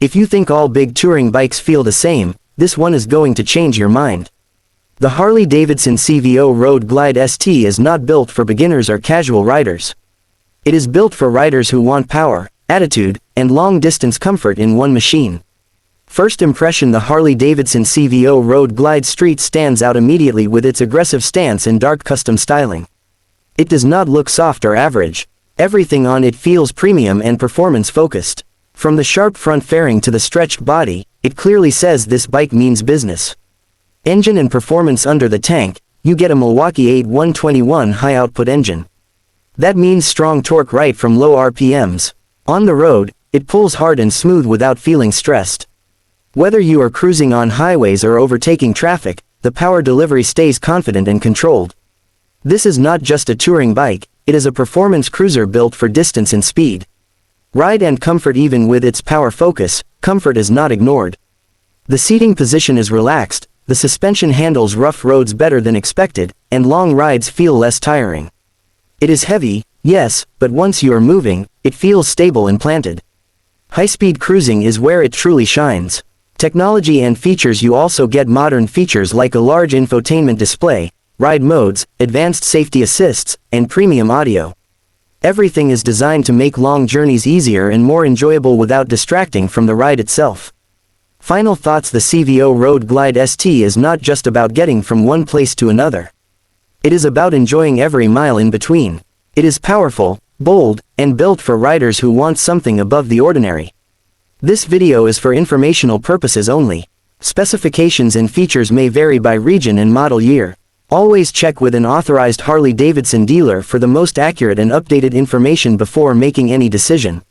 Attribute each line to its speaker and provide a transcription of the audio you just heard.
Speaker 1: If you think all big touring bikes feel the same, this one is going to change your mind. The Harley-Davidson CVO Road Glide ST is not built for beginners or casual riders. It is built for riders who want power, attitude, and long-distance comfort in one machine. First impression: the Harley-Davidson CVO Road Glide ST stands out immediately with its aggressive stance and dark custom styling. It does not look soft or average. Everything on it feels premium and performance-focused. From the sharp front fairing to the stretched body, it clearly says this bike means business. Engine and performance: under the tank, you get a Milwaukee 8121 high-output engine. That means strong torque right from low RPMs. On the road, it pulls hard and smooth without feeling stressed. Whether you are cruising on highways or overtaking traffic, the power delivery stays confident and controlled. This is not just a touring bike, it is a performance cruiser built for distance and speed. Ride and comfort: even with its power focus, comfort is not ignored. The seating position is relaxed, the suspension handles rough roads better than expected, and long rides feel less tiring. It is heavy, yes, but once you are moving, it feels stable and planted. High-speed cruising is where it truly shines. Technology and features: you also get modern features like a large infotainment display, ride modes, advanced safety assists, and premium audio. Everything is designed to make long journeys easier and more enjoyable without distracting from the ride itself. Final thoughts: the CVO Road Glide ST is not just about getting from one place to another. It is about enjoying every mile in between. It is powerful, bold, and built for riders who want something above the ordinary. This video is for informational purposes only. Specifications and features may vary by region and model year. Always check with an authorized Harley-Davidson dealer for the most accurate and updated information before making any decision.